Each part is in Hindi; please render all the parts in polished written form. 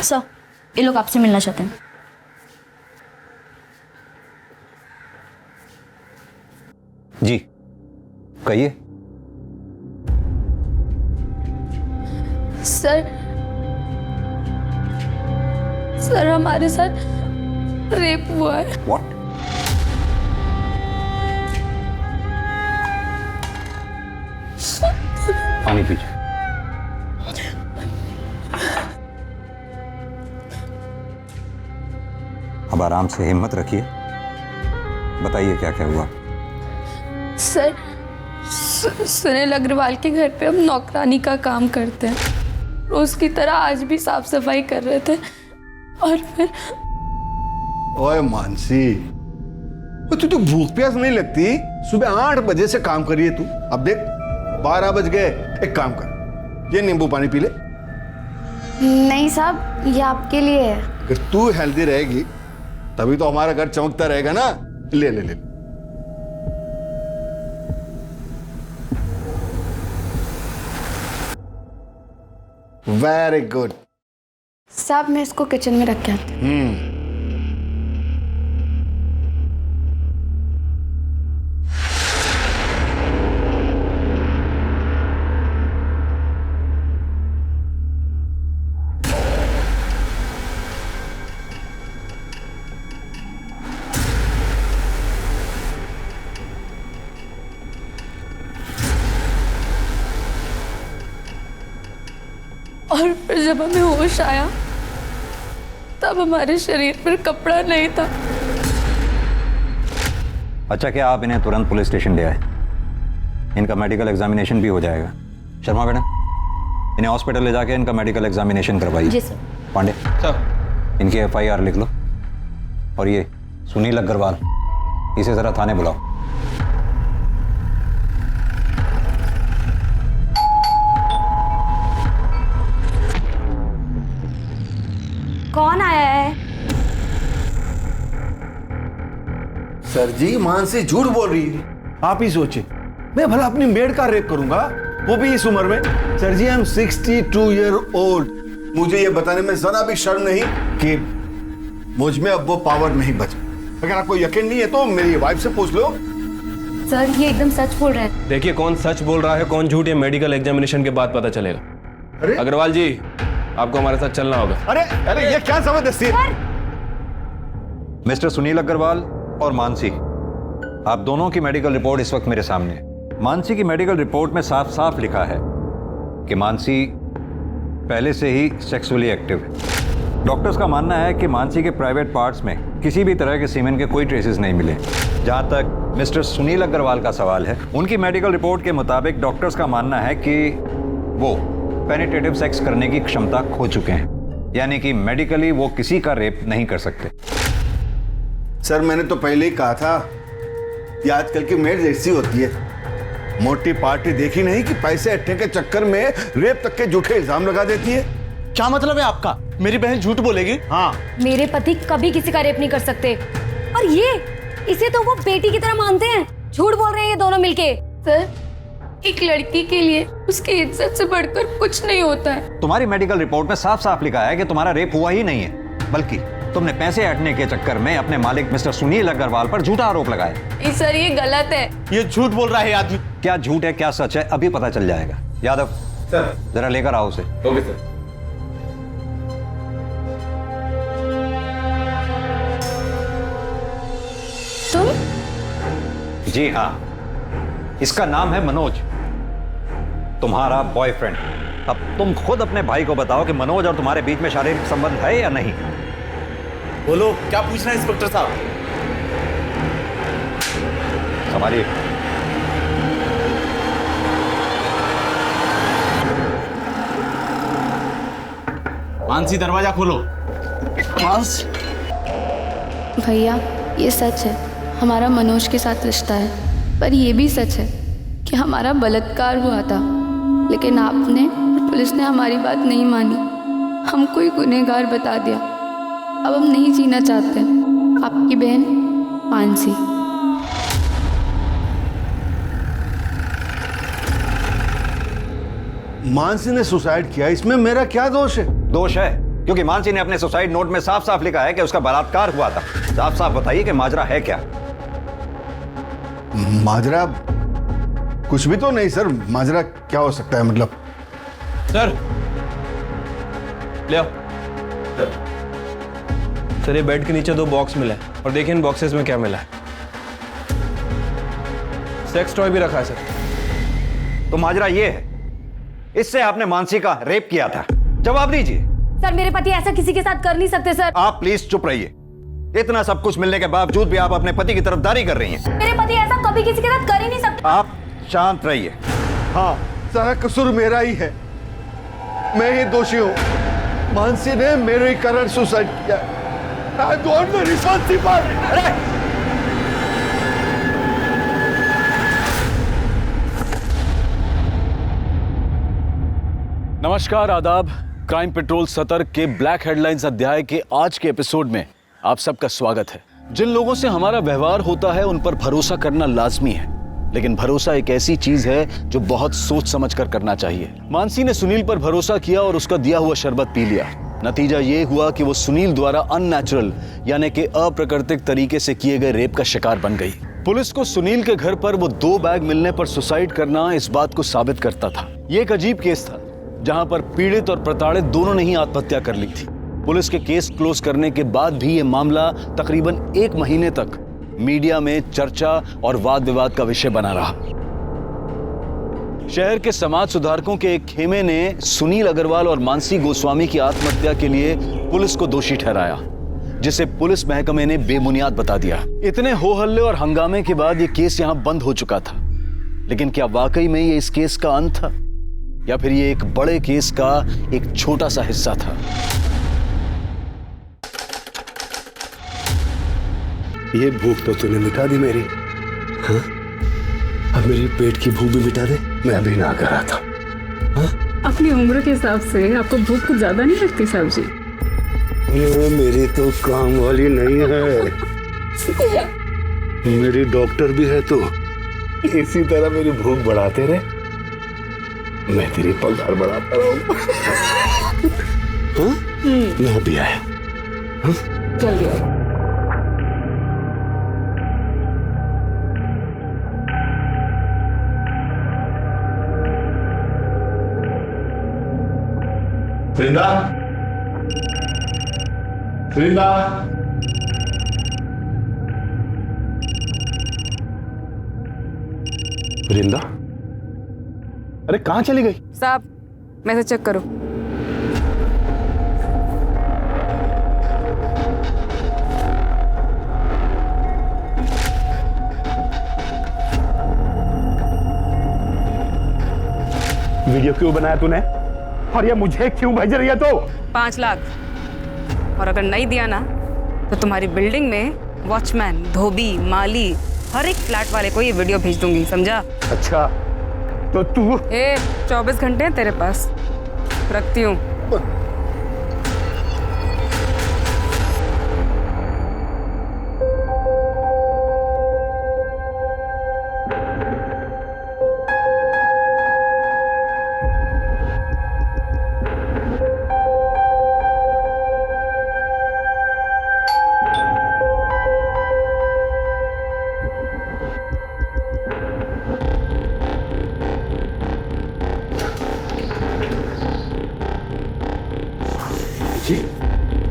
सर, ये लोग आपसे मिलना चाहते हैं। जी कहिए। सर हमारे साथ रेप हुआ है। व्हाट? पानी पीजिए। अब आराम से हिम्मत रखिए, बताइए क्या क्या हुआ। सर सुनील अग्रवाल के घर पे हम नौकरानी का काम करते हैं। रोज की तरह आज भी साफ सफाई कर रहे थे और फिर ओए मानसी, तुझे भूख प्यास नहीं लगती? सुबह 8 बजे से काम करिए तू, अब देख 12 बज गए। एक काम कर, ये नींबू पानी पी ले। नहीं साहब, ये आपके लिए है। अगर तू हेल्दी रहेगी तभी तो हमारा घर चमकता रहेगा ना। ले ले ले। Very good. साहब मैं इसको किचन में रख के आती हूँ। और फिर जब हमें होश आया तब हमारे शरीर पर कपड़ा नहीं था। अच्छा, क्या आप इन्हें तुरंत पुलिस स्टेशन ले आए? इनका मेडिकल एग्जामिनेशन भी हो जाएगा। शर्मा मैडम, इन्हें हॉस्पिटल ले जाके इनका मेडिकल एग्जामिनेशन करवाइए। जी सर। पांडे सर, इनकी FIR लिख लो। और ये सुनील अग्रवाल, इसे जरा थाने बुलाओ। कौन आया है? सर जी, मानसी झूठ बोल रही है। आप ही सोचे, मैं भला अपनी मेड का रेप करूंगा, वो भी इस उम्र में? Sir ji, I am 62 year old. मुझे ये बताने में जरा भी शर्म नहीं कि मुझ में अब वो पावर नहीं बचा। अगर आपको यकीन नहीं है तो मेरी वाइफ से पूछ लो। सर ये एकदम सच बोल रहे हैं। देखिए, कौन सच बोल रहा है कौन झूठ, ये मेडिकल एग्जामिनेशन के बाद पता चलेगा। अरे अग्रवाल जी, आपको हमारे साथ चलना होगा। अरे अरे, ये क्या जबरदस्ती है? मिस्टर सुनील अग्रवाल और मानसी, आप दोनों की मेडिकल रिपोर्ट इस वक्त मेरे सामने है। मानसी की मेडिकल रिपोर्ट में साफ साफ लिखा है कि मानसी पहले से ही सेक्सुअली एक्टिव है। डॉक्टर्स का मानना है कि मानसी के प्राइवेट पार्ट्स में किसी भी तरह के सीमेन के कोई ट्रेसेस नहीं मिले। जहां तक मिस्टर सुनील अग्रवाल का सवाल है, उनकी मेडिकल रिपोर्ट के मुताबिक डॉक्टर्स का मानना है कि वो पेनिट्रेटिव सेक्स करने की क्षमता खो चुके हैं, यानी कि मेडिकली वो किसी का रेप नहीं कर सकते। सर, मैंने तो पहले ही कहा था, ये आजकल की मेड ऐसी होती है, मोटी पार्टी देखी नहीं कि पैसे अट्ठे के चक्कर में रेप तक के झूठे इल्जाम लगा देती है। क्या मतलब है आपका? मेरी बहन झूठ बोलेगी? हाँ, मेरे पति कभी किसी का रेप नहीं कर सकते। और ये, इसे तो वो बेटी की तरह मानते हैं। झूठ बोल रहे हैं ये दोनों मिलके। सर, एक लड़की के लिए उसकी इज्जत से बढ़कर कुछ नहीं होता है। तुम्हारी मेडिकल रिपोर्ट में साफ साफ लिखा है कि तुम्हारा रेप हुआ ही नहीं है, बल्कि तुमने पैसे हटने के चक्कर में अपने मालिक मिस्टर सुनील अग्रवाल पर झूठा आरोप लगाया। सर ये गलत है। ये झूठ बोल रहा है आदमी। क्या झूठ है क्या सच है अभी पता चल जाएगा। यादव सर। जरा लेकर आओ उसे। Okay sir. तुम? जी हाँ, इसका नाम है मनोज, तुम्हारा बॉयफ्रेंड। अब तुम खुद अपने भाई को बताओ कि मनोज और तुम्हारे बीच में शारीरिक संबंध है या नहीं। बोलो, क्या पूछना है इंस्पेक्टर साहब? संभालिए। मानसी, दरवाजा खोलो। मानस, भैया ये सच है, हमारा मनोज के साथ रिश्ता है। पर ये भी सच है कि हमारा बलात्कार हुआ था, लेकिन आपने और पुलिस ने हमारी बात नहीं मानी, हमको ही गुनहगार बता दिया। अब हम नहीं जीना चाहते। आपकी बहन मानसी। मानसी ने सुसाइड किया, इसमें मेरा क्या दोष है? दोष है क्योंकि मानसी ने अपने सुसाइड नोट में साफ साफ लिखा है कि उसका बलात्कार हुआ था। साफ साफ बताइए कि माजरा है क्या? माजरा कुछ भी तो नहीं सर। माजरा क्या हो सकता है मतलब? सर ले आओ। सर ये बेड के नीचे 2 बॉक्स मिला है और देखिए इन बॉक्सेस में क्या मिला है। सेक्स टॉय भी रखा है सर। तो माजरा ये है, इससे आपने मानसी का रेप किया था। जवाब दीजिए। सर मेरे पति ऐसा किसी के साथ कर नहीं सकते सर। आप प्लीज चुप रहिए। इतना सब कुछ मिलने के बावजूद भी आप अपने पति की तरफदारी कर रही हैं। मेरे पति ऐसा कभी किसी के साथ कर ही नहीं सकते। आप शांत रहिए। हाँ, सारा कसूर मेरा ही है। मैं ही दोषी हूँ। मानसी ने मेरे कारण सुसाइड किया। I don't know responsible. नमस्कार, आदाब। क्राइम पेट्रोल सतर्क के ब्लैक हेडलाइंस अध्याय के आज के एपिसोड में आप सबका स्वागत है। जिन लोगों से हमारा व्यवहार होता है उन पर भरोसा करना लाजमी है, लेकिन भरोसा एक ऐसी चीज है जो बहुत सोच समझ कर करना चाहिए। मानसी ने सुनील पर भरोसा किया और उसका दिया हुआ शरबत पी लिया। नतीजा ये हुआ कि वो सुनील द्वारा अननेचुरल यानी कि अप्राकृतिक तरीके से किए गए रेप का शिकार बन गई। पुलिस को सुनील के घर पर वो 2 बैग मिलने पर सुसाइड करना इस बात को साबित करता था। ये एक अजीब केस था जहां पर पीड़ित और प्रताड़ित दोनों ने ही आत्महत्या कर ली थी। पुलिस के केस क्लोज करने के बाद भी ये मामला तकरीबन 1 महीने तक मीडिया में चर्चा और वाद विवाद का विषय बना रहा। शहर के समाज सुधारकों के एक खेमे ने सुनील अग्रवाल और मानसी गोस्वामी की आत्महत्या के लिए पुलिस को दोषी ठहराया, जिसे पुलिस महकमे ने बेबुनियाद बता दिया। इतने हो हल्ले और हंगामे के बाद ये केस यहां बंद हो चुका था, लेकिन क्या वाकई में ये इस केस का अंत था या फिर ये एक बड़े केस का एक छोटा सा हिस्सा था? ये भूख तो तूने मिटा दी मेरी। हाँ? अब मेरी पेट की भूख भी मिटा दे। मैं अभी ना कर रहा था। हाँ? अपनी उम्र के हिसाब से आपको भूख कुछ ज्यादा नहीं लगती साहब जी? ये मेरी तो काम वाली नहीं है, मेरी डॉक्टर भी है। तो इसी तरह मेरी भूख बढ़ाते रहे, मैं तेरी पगार बढ़ाता रहूं। हाँ? मैं अभी आया। हाँ? जल्दी आओ। वृंदा, वृंदा, वृंदा, अरे कहाँ चली गई? साहब मैसेज चेक करो। वीडियो क्यों बनाया तूने? और ये मुझे क्यों भेज रही है? तो 5 लाख, और अगर नहीं दिया ना तो तुम्हारी बिल्डिंग में वॉचमैन, धोबी, माली, हर एक फ्लैट वाले को ये वीडियो भेज दूंगी, समझा? अच्छा, तो तू 24 घंटे हैं तेरे पास, रखती हूँ।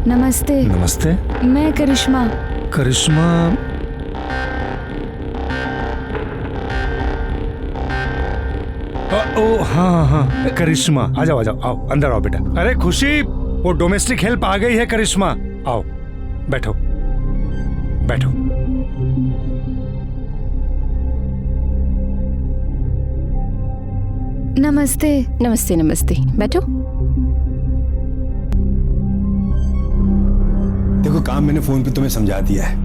नमस्ते। नमस्ते। मैं करिश्मा। करिश्मा? ओ हाँ हाँ, करिश्मा आ जाओ आओ, अंदर आओ बेटा। अरे खुशी, वो डोमेस्टिक हेल्प आ गई है। करिश्मा आओ, बैठो बैठो। नमस्ते। नमस्ते नमस्ते, बैठो। देखो, काम मैंने फोन पे तुम्हें समझा दिया है,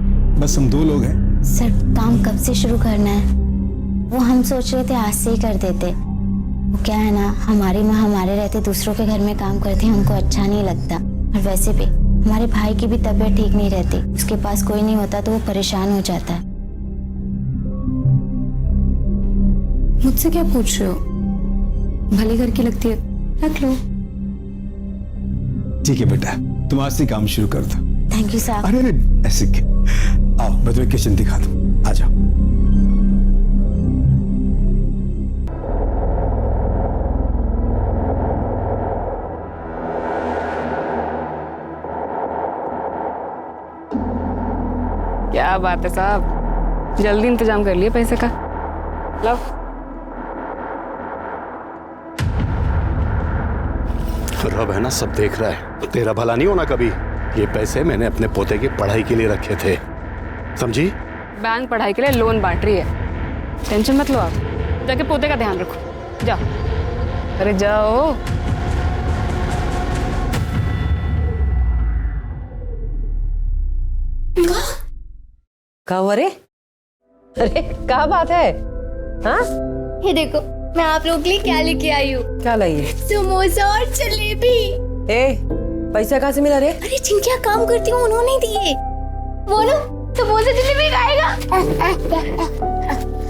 बस हम 2 लोग हैं। सर काम कब से शुरू करना है? वो हम सोच रहे थे आज से ही कर देते। वो क्या है ना, हमारी माँ हमारे रहते दूसरों के घर में काम करती, हमको अच्छा नहीं लगता। और वैसे भी हमारे भाई की भी तबीयत ठीक नहीं रहती, उसके पास कोई नहीं होता तो वो परेशान हो जाता है। मुझसे क्या पूछ रहे हो? भले घर की लगती है, रख लो। ठीक है बेटा, तुम आज से काम शुरू कर दो। थैंक यू साहब। अरे ऐसे आओ, मैं तुम्हें किचन दिखा दूं, आ जाओ। क्या बात है साहब, जल्दी इंतजाम कर लिए पैसे का। लो। रब है ना, सब देख रहा है, तेरा भला नहीं होना कभी। ये पैसे मैंने अपने पोते की पढ़ाई के लिए रखे थे, समझी? बैंक पढ़ाई के लिए लोन बांट रही है, टेंशन मत लो आप। जाके पोते का ध्यान रखो, जाओ। अरे जाओ। अरे अरे क्या बात है? हाँ, ये देखो मैं आप लोग के लिए क्या लेके आई हूँ। क्या लाई है? समोसा और जलेबी। पैसा कहाँ से मिला रे? अरे जिनके काम करती हूँ उन्होंने दिए। बोलो समोसा जलेबी खाएगा।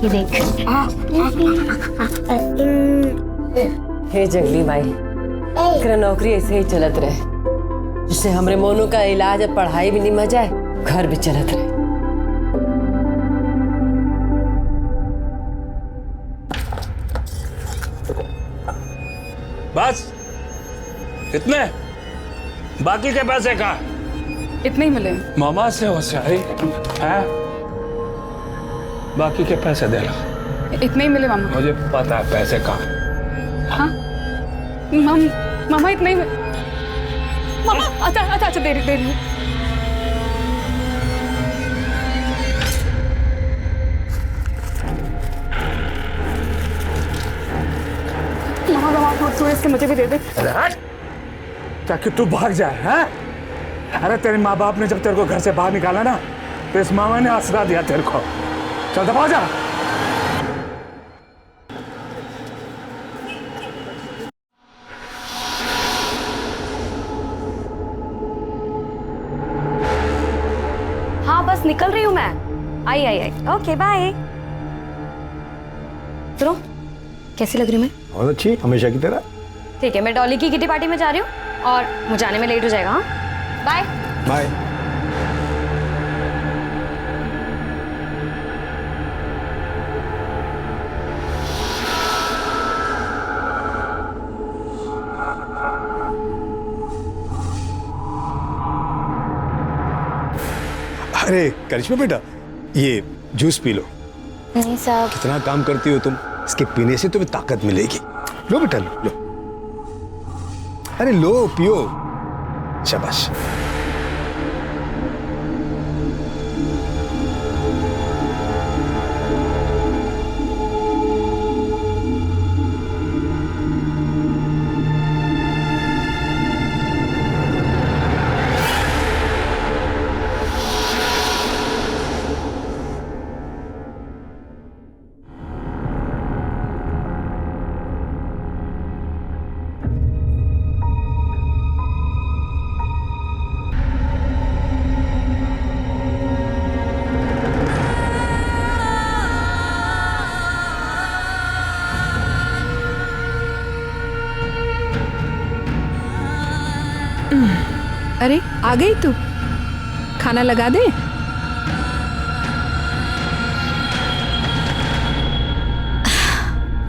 ये देख। हे जंगली भाई, तेरा नौकरी ऐसे ही चलत रहे, जिससे हमरे मोनू का इलाज और पढ़ाई भी निमह जाए, घर भी चलत रहे। बस इतने, बाकी के पैसे कहाँ? इतने ही मिले। मामा से होशियारी है, बाकी के पैसे दे लो। इतने ही मिले मामा। मुझे पता है पैसे कहाँ। हाँ मामा इतने ही मामा। अच्छा दे रही। थोड़े से मुझे भी दे दे। क्या कि तू भाग जाए? हैं? अरे तेरे माँ बाप ने जब तेरे को घर से बाहर निकाला ना, तो इस मामा ने आसरा दिया तेरे को। चल दबा जा। हाँ बस निकल रही हूँ मैं। आई। Okay bye. सुनो, कैसी लग रही हूँ मैं? बहुत अच्छी, हमेशा की तरह। ठीक है, मैं डॉली की किटी पार्टी में जा रही हूँ और मुझे आने में लेट हो जाएगा। हाँ बाय बाय। अरे करिश्मा बेटा, ये जूस पी लो। नहीं साहब। कितना काम करती हो तुम, इसके पीने से तुम्हें ताकत मिलेगी। लो बेटा लो। अरे लो, पियो। शाबाश। अरे आ गई तू, खाना लगा दे।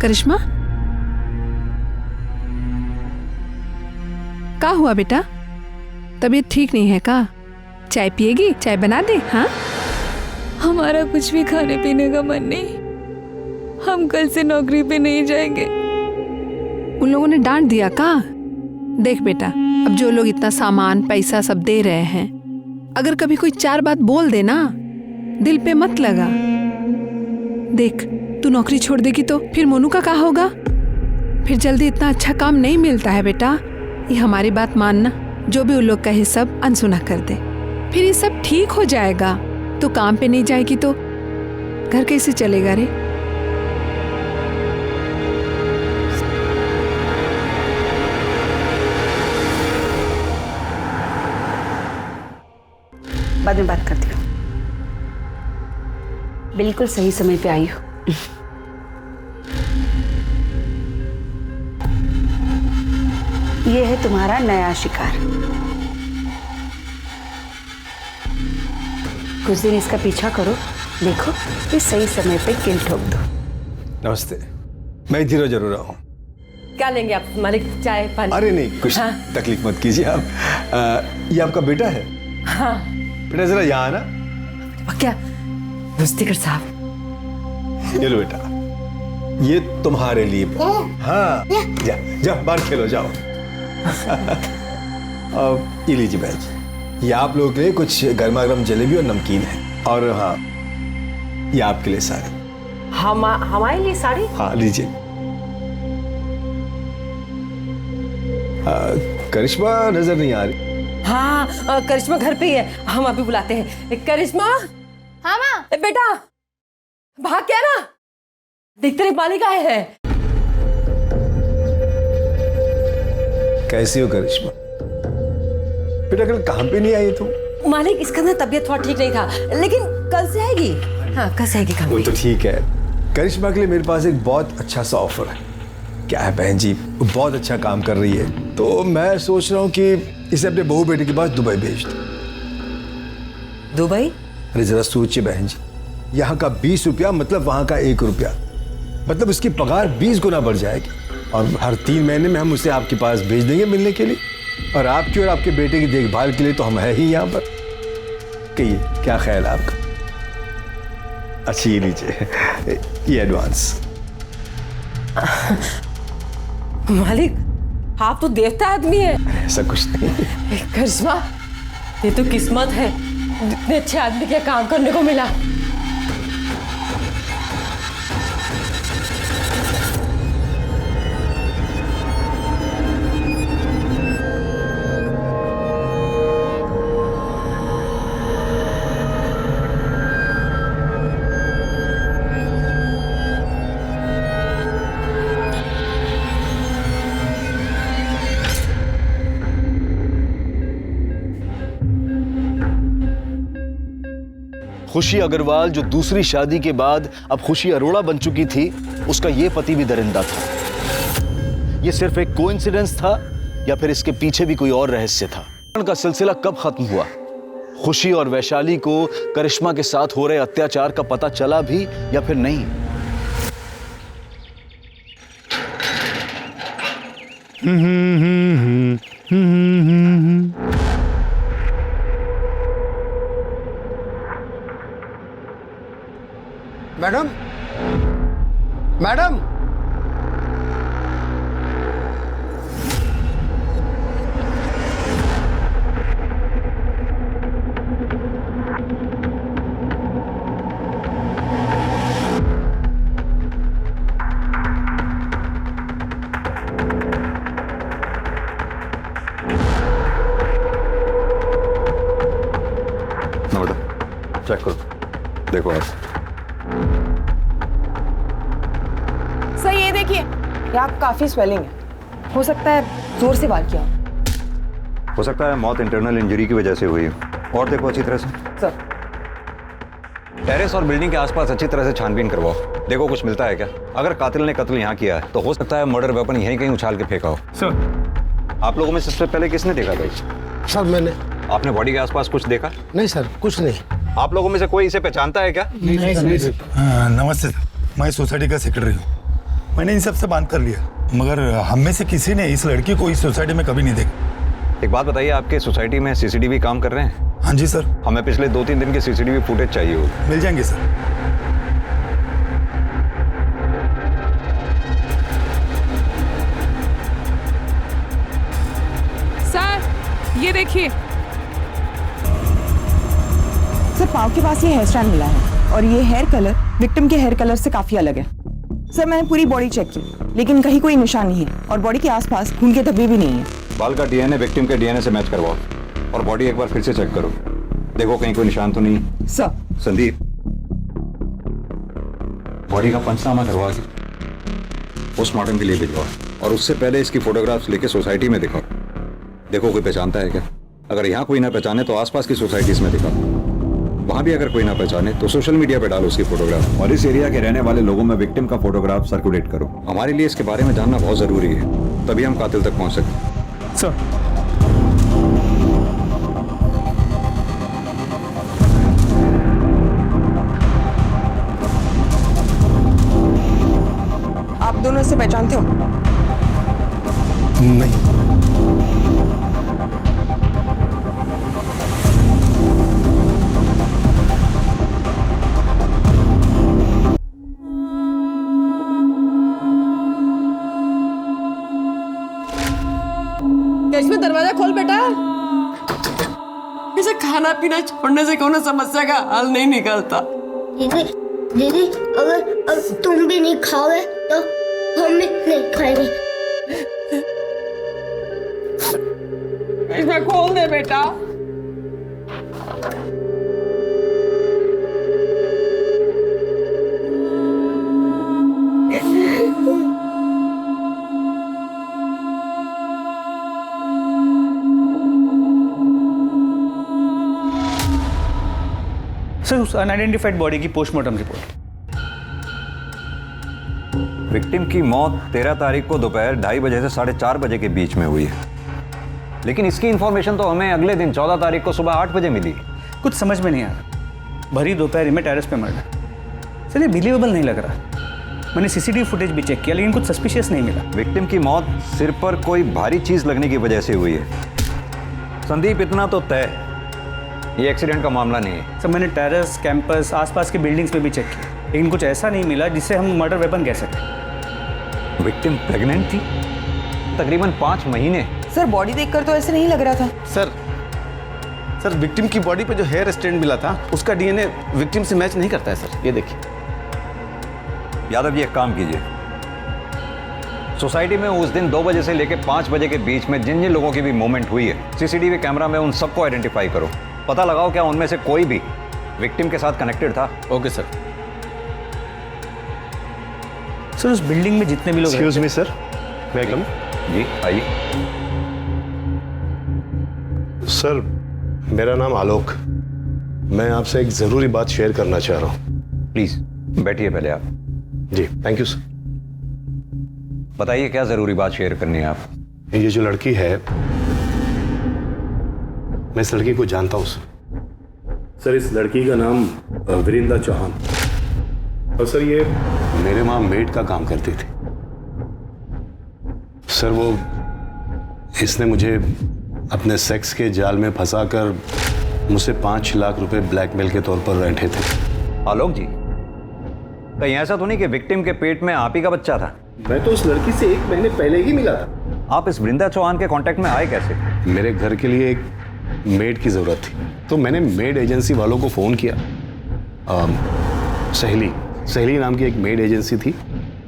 करिश्मा, क्या हुआ बेटा? तबीयत ठीक नहीं है का? चाय पिएगी? चाय बना दे। हाँ, हमारा कुछ भी खाने पीने का मन नहीं, हम कल से नौकरी पे नहीं जाएंगे। उन लोगों ने डांट दिया का? देख बेटा, अब जो लोग इतना सामान पैसा सब दे रहे हैं, अगर कभी कोई चार बात बोल दे ना, दिल पे मत लगा। देख, तू नौकरी छोड़ देगी तो फिर मोनू का क्या होगा? फिर जल्दी इतना अच्छा काम नहीं मिलता है बेटा। ये हमारी बात मानना, जो भी उन लोग कहे सब अनसुना कर दे, फिर ये सब ठीक हो जाएगा। तो काम पे नहीं जाएगी तो घर कैसे चलेगा रे? बाद में बात करती हूँ। बिल्कुल सही समय पे आई हूँ। ये है तुम्हारा नया शिकार। कुछ दिन इसका पीछा करो, देखो ये सही समय पे किल ठोक दो। नमस्ते, मैं धीरे जरूर आऊँ। क्या लेंगे आप मालिक, चाय पानी? अरे नहीं, कुछ तकलीफ मत कीजिए आप। ये आपका बेटा है? हाँ। बेटा जरा यहाँ आना। क्या मुस्तिकर साहब, ये लो बेटा, ये तुम्हारे लिए। हाँ, जा जा बाहर खेलो, जाओ। अब ये लीजिए बहन जी, ये आप लोगों के लिए कुछ गर्मा गर्म जलेबी और नमकीन है। और हाँ, ये आपके लिए साड़ी। हमारे लिए साड़ी? हाँ लीजिए। करिश्मा नजर नहीं आ रही। हाँ, करिश्मा घर पे ही है, हम अभी बुलाते हैं। करिश्मा। हाँ माँ। बेटा भाग क्या ना, देख तेरे मालिक आए हैं। कैसी हो करिश्मा? बेटा कल काम पे नहीं आई तुम? मालिक इसका ना तबीयत थोड़ा ठीक नहीं था, लेकिन कल से आएगी। हाँ कल से आएगी काम पे। वो तो ठीक है। करिश्मा के लिए मेरे पास एक बहुत अच्छा सा ऑफर है। क्या है बहन जी, वो बहुत अच्छा काम कर रही है, तो मैं सोच रहा हूँ कि इसे अपने बहू बेटे के पास दुबई भेज दूं। दुबई? अरे जरा सोचिए बहन जी, यहाँ का 20 रुपया मतलब वहाँ का 1 रुपया, मतलब उसकी पगार 20 गुना बढ़ जाएगी। और हर 3 महीने में हम उसे आपके पास भेज देंगे मिलने के लिए, और आपकी और आपके बेटे की देखभाल के लिए तो हम है ही यहाँ पर। कहिए क्या ख्याल है आपका? अच्छी ये लीजिए, ये एडवांस। मालिक आप तो देवता आदमी है। ऐसा कुछ नहीं। करिश्मा ये तो किस्मत है, इतने अच्छे आदमी के काम करने को मिला। खुशी अग्रवाल जो दूसरी शादी के बाद अब खुशी अरोड़ा बन चुकी थी, उसका ये पति भी दरिंदा था। ये सिर्फ एक कोइंसिडेंस था या फिर इसके पीछे भी कोई और रहस्य था? का सिलसिला कब खत्म हुआ? खुशी और वैशाली को करिश्मा के साथ हो रहे अत्याचार का पता चला भी या फिर नहीं? मैडम, मैडम, चेक करो, देखो आप। सर ये देखिए, यहाँ काफी स्वेलिंग है, हो सकता है जोर से वार किया हो सकता है मौत इंटरनल इंजरी की वजह से हुई हो। और देखो अच्छी तरह से। सर टेरेस और बिल्डिंग के आसपास अच्छी तरह से छानबीन करवाओ, देखो कुछ मिलता है क्या। अगर कातिल ने कत्ल यहाँ किया है तो हो सकता है मर्डर वेपन यहीं कहीं उछाल के फेंका हो। सर आप लोगों में सबसे पहले किसने देखा भाई? सर मैंने। आपने बॉडी के आसपास कुछ देखा? नहीं सर, कुछ नहीं। आप लोगों में से कोई इसे पहचानता है क्या? नहीं सर। नमस्ते सर, मैं सोसाइटी का सेक्रेटरी हूँ। मैंने इन सबसे बात कर लिया, मगर हम में से किसी ने इस लड़की को इस सोसाइटी में कभी नहीं देखा। एक बात बताइए, आपके सोसाइटी में सीसीटीवी काम कर रहे हैं? हाँ जी सर। हमें पिछले 2-3 दिन के सीसीटीवी फुटेज चाहिए हो। मिल जाएंगे सर। सर ये देखिए, सर पाँव के पास ये हेयर स्टाइल मिला है और ये हेयर कलर विक्टिम के हेयर कलर से काफी अलग है। सर मैंने पूरी बॉडी चेक की, लेकिन कहीं कोई निशान नहीं है और बॉडी के आसपास खून के धब्बे भी नहीं है। बाल का डीएनए विक्टिम के डीएनए से मैच करवाओ और बॉडी एक बार फिर से चेक करो, देखो कहीं कोई निशान तो नहीं। सर संदीप, बॉडी का पंचनामा करवा के पोस्टमार्टम के लिए भिजवाओ और उससे पहले इसकी फोटोग्राफ्स लेके सोसाइटी में दिखाओ, देखो कोई पहचानता है क्या। अगर यहाँ कोई ना पहचाने तो आसपास की सोसाइटीज में दिखाओ, वहां भी अगर कोई ना पहचाने तो सोशल मीडिया पे डालो उसकी फोटोग्राफ और इस एरिया के रहने वाले लोगों में विक्टिम का फोटोग्राफ सर्कुलेट करो। हमारे लिए इसके बारे में जानना बहुत जरूरी है, तभी हम कातिल तक पहुंच सकते। सर दोनों इसे पहचानते हो? नहीं। करिश्मा दरवाजा खोल बेटा। इसे खाना पीना छोड़ने से कोनो समस्या का हल नहीं निकलता। दीदी दीदी अगर तुम भी नहीं खाओगे तो हम भी नहीं खाएंगे। इसमें खोल दे बेटा। सर उस अनआइडेंटिफाइड बॉडी की पोस्टमार्टम रिपोर्ट। विक्टिम की मौत 13 तारीख को दोपहर 2:30 बजे से 4:30 बजे के बीच में हुई है, लेकिन इसकी इंफॉर्मेशन तो हमें अगले दिन 14 तारीख को सुबह 8 बजे मिली। कुछ समझ में नहीं आ रहा। भरी दोपहर में टेरेस पे मर्डर। सर ये बिलीवेबल नहीं लग रहा। मैंने सीसीटीवी फुटेज भी चेक किया लेकिन कुछ सस्पिशियस नहीं मिला। विक्टिम की मौत सिर पर कोई भारी चीज लगने की वजह से हुई है। संदीप, इतना तो तय, ये एक्सीडेंट का मामला नहीं है। सर मैंने टेरेस, कैंपस, आसपास की बिल्डिंग्स पे भी चेक किया लेकिन कुछ ऐसा नहीं मिला जिससे हम मर्डर वेपन कह सकें। विक्टिम प्रेग्नेंट थी, तकरीबन 5 महीने। सर बॉडी देखकर तो ऐसे नहीं लग रहा था। सर विक्टिम की बॉडी पे जो हेयर स्ट्रेंड मिला था उसका डीएनए विक्टिम से मैच नहीं करता है सर। ये देखिए। यादव जी, एक काम कीजिए, सोसाइटी में उस दिन 2 बजे से लेकर 5 बजे के बीच में जिन जिन लोगों की भी मूवमेंट हुई है, सीसीटीवी कैमरा में उन सबको आइडेंटिफाई करो। पता लगाओ क्या उनमें से कोई भी विक्टिम के साथ कनेक्टेड था। Okay sir. सर उस बिल्डिंग में जितने भी लोग एक्सक्यूज मी सर, वेलकम। जी आइए। सर मेरा नाम आलोक, मैं आपसे एक जरूरी बात शेयर करना चाह रहा हूँ। प्लीज बैठिए पहले आप। जी थैंक यू सर। बताइए क्या जरूरी बात शेयर करनी है आप। ये जो लड़की है, मैं इस लड़की को जानता हूँ सर। इस लड़की का नाम वृंदा चौहान, और सर ये मेरे वहां मेड का काम करती थी। सर वो इसने मुझे अपने सेक्स के जाल में फंसाकर मुझसे 5 लाख रुपए ब्लैकमेल के तौर पर रैंठे थे। आलोक जी, कहीं ऐसा तो नहीं कि विक्टिम के पेट में आप ही का बच्चा था? मैं तो उस लड़की से 1 महीने पहले ही मिला था। आप इस वृंदा चौहान के कांटेक्ट में आए कैसे? मेरे घर के लिए एक मेड की जरूरत थी तो मैंने मेड एजेंसी वालों को फोन किया। सहेली नाम की एक मेड एजेंसी थी,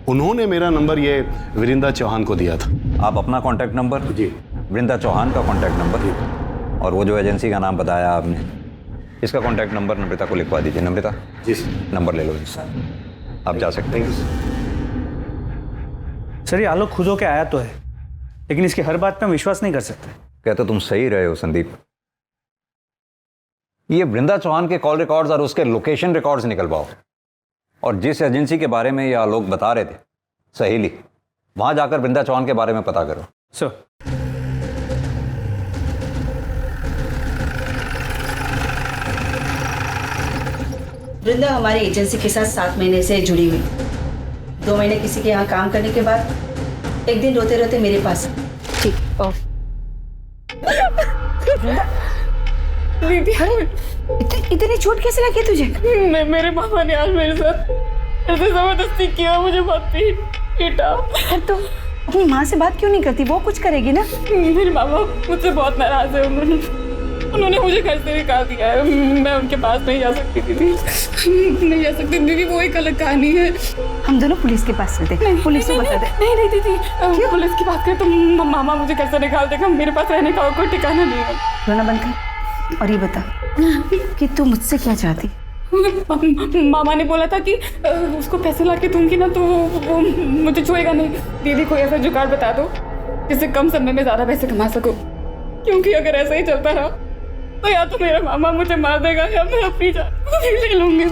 उन्होंने मेरा नंबर ये वृंदा चौहान को दिया था। आप अपना कांटेक्ट नंबर? जी। वृंदा चौहान का कांटेक्ट नंबर, और वो जो एजेंसी का नाम बताया आपने, इसका कांटेक्ट नंबर नम्रता को लिखवा दीजिए। नम्रता जी नंबर ले लो इसका, आप जा सकते हैं। सर ये आलोक खुद होके आया तो है लेकिन इसकी हर बात पे हम विश्वास नहीं कर सकते। कहते तुम सही रहे हो संदीप। ये वृंदा चौहान के कॉल रिकॉर्ड्स और उसके लोकेशन रिकॉर्ड्स निकलवाओ, और जिस एजेंसी के बारे में ये आलोक बता रहे थे, सहेली, वहां जाकर वृंदा चौहान के बारे में पता करो। सर वृंदा हमारी एजेंसी के साथ 7 महीने से जुड़ी हुई। 2 महीने किसी के यहाँ काम करने के बाद एक दिन रोते रोते मेरे पास। ठीक ओह इतनी चोट कैसे लगी तुझे? मेरे मामा ने आज मेरे साथ ऐसे जबरदस्ती किया, मुझे बहुत पीटा। तुम अपनी माँ से बात क्यों नहीं करती? वो कुछ करेगी ना। मेरे मामा मुझसे बहुत नाराज है। उन्होंने मुझे घर से निकाल दिया है। मैं उनके पास नहीं जा सकती दीदी, नहीं जा सकती दीदी। वो एक अलग कहानी है। हम दोनों पुलिस के पास चलते हैं, पुलिस को बता दे। नहीं दीदी, पुलिस की बात करें तो मामा मुझे घर से निकाल देगा। मेरे पास रहने का कोई ठिकाना नहीं है। रोना बंद कर और ये बता कि तू मुझसे क्या चाहती? मामा ने बोला था कि उसको पैसे ला के दूंगी ना तो वो मुझे छुएगा नहीं। दीदी कोई ऐसा जुगाड़ बता दो जिससे कम समय में ज्यादा पैसे कमा सको, क्योंकि अगर ऐसा ही चलता रहा तो या तो मेरा मामा मुझे मार देगा या मैं अपनी जान ले लूंगी।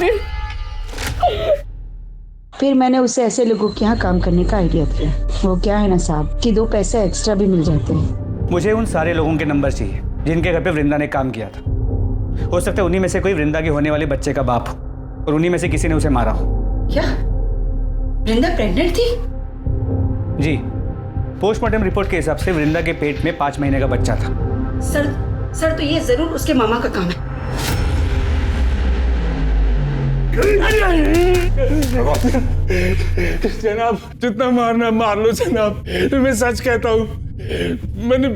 फिर मैंने उसे ऐसे लोगों के यहाँ काम करने का आइडिया दिया। वो क्या है ना साहब कि 2 पैसे एक्स्ट्रा भी मिल जाते हैं। मुझे उन सारे लोगों के नंबर चाहिए जिनके घर पे वृंदा ने काम किया था। हो सकता है उन्हीं में से कोई वृंदा के होने वाले बच्चे का बाप हो और उन्हीं में से किसी ने उसे मारा हो। क्या वृंदा प्रेग्नेंट थी? जी, पोस्टमार्टम रिपोर्ट के हिसाब से वृंदा के पेट में 5 महीने का बच्चा था। सर तो ये जरूर उसके मामा का काम है। जनाब, जितना मारना मार लो जनाब, मैं सच कहता हूँ, मैंने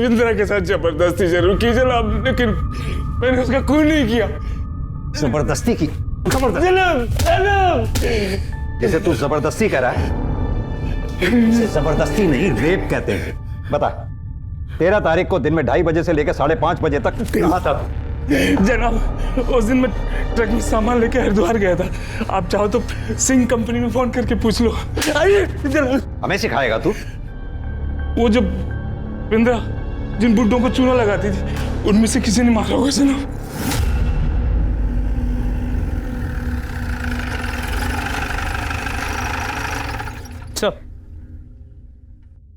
इंदिरा के साथ जबरदस्ती जरूर की जनाब, लेकिन मैंने उसका खून नहीं किया। जबरदस्ती की? जनाब जैसे तू जबरदस्ती कर रहा है, इसे जबरदस्ती नहीं रेप कहते हैं। बता, 13 तारीख को दिन में 2:30 बजे से लेकर 5:30 बजे तक कहाँ था? जनाब, उस दिन मैं ट्रक में सामान लेके हरिद्वार गया था। आप चाहो तो सिंह कंपनी में फोन करके पूछ लो। आइए जनाब। हमें सिखाएगा तू? वो जब इंदिरा जिन बुड्ढों को चूना लगाती थी, उनमें से किसी ने मारा होगा जनाब। सर,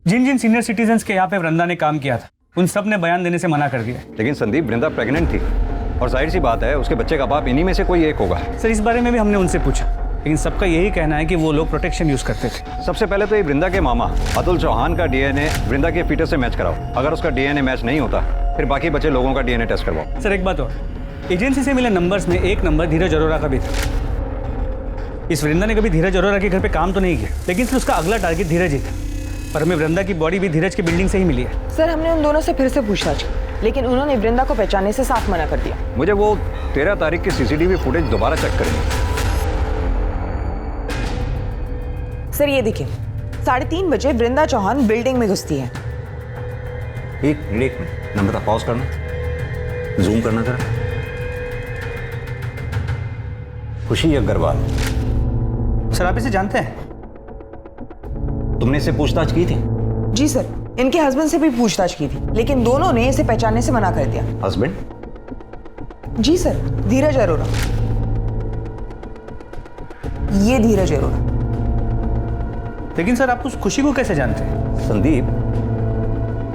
जिन जिन सीनियर सिटीजन्स के यहाँ पे वृंदा ने काम किया था, उन सब ने बयान देने से मना कर दिया। लेकिन संदीप, वृंदा प्रेग्नेंट थी और जाहिर सी बात है उसके बच्चे का बाप इन्हीं में से कोई एक होगा। सर, इस बारे में भी हमने उनसे पूछा, लेकिन सबका यही कहना है कि वो लोग प्रोटेक्शन यूज करते थे। सबसे पहले तो ये वृंदा के मामा अतुल चौहान का डीएनए वृंदा के फीटस से मैच कराओ। अगर उसका डीएनए मैच नहीं होता, फिर बाकी बचे लोगों का डीएनए टेस्ट करवाओ। सर, एक बात और, एजेंसी से मिले नंबर्स में एक नंबर धीरज अरोरा का भी था। इस वृंदा ने कभी धीरज अरोरा के घर पे काम तो नहीं किया, लेकिन फिर उसका अगला टारगेट धीरज ही था। पर हमें वृंदा की बॉडी भी धीरज की बिल्डिंग से ही मिली है। सर, हमने उन दोनों से फिर से पूछताछ की, लेकिन उन्होंने वृंदा को पहचानने से साफ मना कर दिया। मुझे वो 13 तारीख की सीसीटीवी फुटेज दोबारा चेक करें। सर, ये देखिए, 3:30 बजे वृंदा चौहान बिल्डिंग में घुसती है। एक मिनट नम्रता, पॉज करना, जूम करना जरा। खुशी अग्रवाल। सर, आप इसे जानते हैं? तुमने इससे पूछताछ की थी? जी सर, इनके हस्बैंड से भी पूछताछ की थी, लेकिन दोनों ने इसे पहचानने से मना कर दिया। हस्बैंड? जी सर, धीरज अरोरा। ये धीरज अरोरा। लेकिन सर, आप उस खुशी को कैसे जानते हैं? संदीप,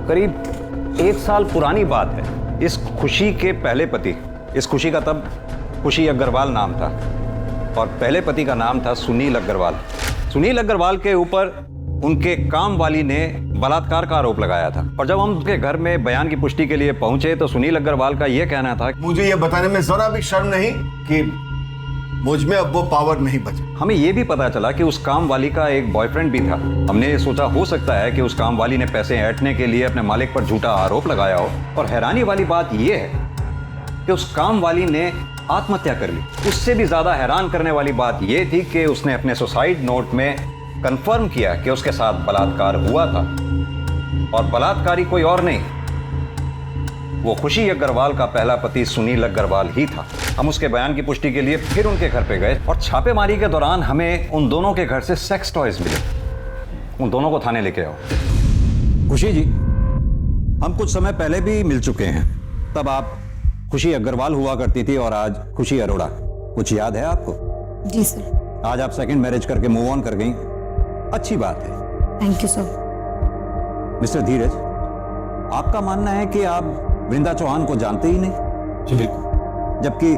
करीब 1 साल पुरानी बात है। इस खुशी के पहले पति, इस खुशी का तब खुशी अग्रवाल नाम था, और पहले पति का नाम था सुनील अग्रवाल। सुनील अग्रवाल के ऊपर उनके काम वाली ने बलात्कार का आरोप लगाया था, और जब हम उनके घर में बयान की पुष्टि के लिए पहुंचे तो सुनील अग्रवाल का यह कहना था, मुझे यह बताने में जरा भी शर्म नहीं कि मुझ में अब वो पावर नहीं बचा। हमें यह भी पता चला कि उस काम वाली का एक बॉयफ्रेंड भी था। हमने सोचा हो सकता है कि उस काम वाली ने पैसे ऐंठने के लिए अपने मालिक पर झूठा आरोप लगाया हो, और हैरानी वाली बात यह है कि उस काम वाली ने आत्महत्या कर ली। उससे भी ज्यादा हैरान करने वाली बात यह थी कि उसने अपने सुसाइड नोट में कंफर्म किया कि उसके साथ बलात्कार हुआ था, और बलात्कारी कोई और नहीं, वो खुशी अग्रवाल का पहला पति सुनील अग्रवाल ही था। हम उसके बयान की पुष्टि के लिए फिर उनके घर पे गए, और छापेमारी के दौरान हमें उन दोनों के घर से सेक्स टॉयज मिले। उन दोनों को थाने लेके आओ। खुशी जी, हम कुछ समय पहले भी मिल चुके हैं। तब आप खुशी अग्रवाल हुआ करती थी और आज खुशी अरोड़ा। कुछ याद है आपको? जी सर। आज आप सेकंड मैरिज करके मूव ऑन कर गई, अच्छी बात है। Thank you sir. मिस्टर धीरज, आपका मानना है कि आप वृंदा चौहान को जानते ही नहीं? जी, जबकि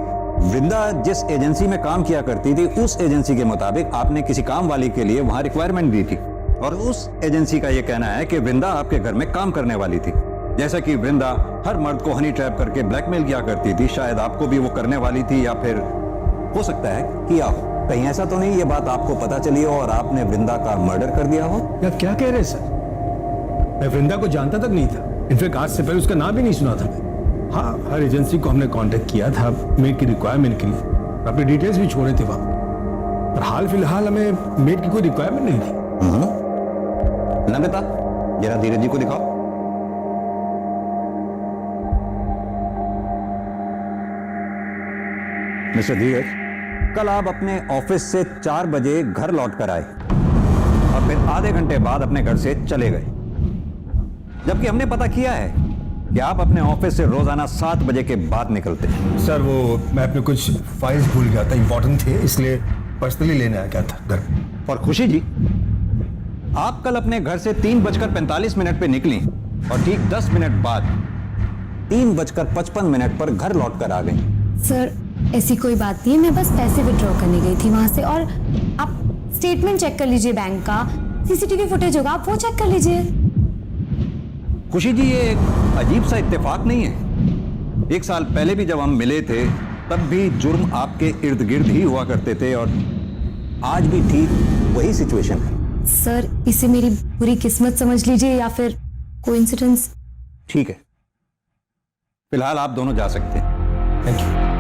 वृंदा जिस एजेंसी में काम किया करती थी, उस एजेंसी के मुताबिक आपने किसी काम वाली के लिए वहां रिक्वायरमेंट दी थी, और उस एजेंसी का यह कहना है कि वृंदा आपके घर में काम करने वाली थी। जैसा कि वृंदा हर मर्द को हनी ट्रैप करके ब्लैकमेल किया करती थी, शायद आपको भी वो करने वाली थी, या फिर हो सकता है किया हो। कहीं ऐसा तो नहीं ये बात आपको पता चली हो और आपने वृंदा का मर्डर कर दिया हो? आप क्या कह रहे हैं सर? मैं वृंदा को जानता तक नहीं था। इनफैक्ट आज से पहले उसका नाम भी नहीं सुना था मैं। हाँ, हर एजेंसी को हमने कांटेक्ट किया था मेड की रिक्वायरमेंट के लिए, अपने डिटेल्स भी छोड़े थे वहां, पर हाल फिलहाल हमें मेड की कोई रिक्वायरमेंट नहीं थी। नमिता, जरा धीरज जी को दिखाओ। मिस्टर धीरज, कल आप अपने ऑफिस से 4 बजे घर लौट कर आए और फिर आधे घंटे बाद अपने घर से चले गए, जबकि हमने पता किया है कि आप अपने ऑफिस से रोजाना 7 बजे के बाद निकलते हैं। सर, वो मैं अपने कुछ फाइल्स भूल गया था, इंपॉर्टेंट थे, इसलिए पर्सनली लेने आ गया था घर। और खुशी जी, आप कल अपने घर से 3:45 पे निकली और ठीक 10 मिनट बाद 3:55 पर घर लौट कर आ गई। सर, ऐसी कोई बात नहीं है, मैं बस पैसे विड्रॉ करने गई थी वहां से, और आप स्टेटमेंट चेक कर लीजिए बैंक का। सीसीटीवी फुटेज होगा, आप वो चेक कर लीजिए। खुशी जी, ये एक अजीब सा इत्तेफाक नहीं है? 1 साल पहले भी जब हम मिले थे तब भी जुर्म आपके इर्द गिर्द ही हुआ करते थे और आज भी ठीक वही सिचुएशन है। सर, इसे मेरी बुरी किस्मत समझ लीजिए या फिर कोइंसिडेंस। ठीक है, फिलहाल आप दोनों जा सकते हैं। Thank you.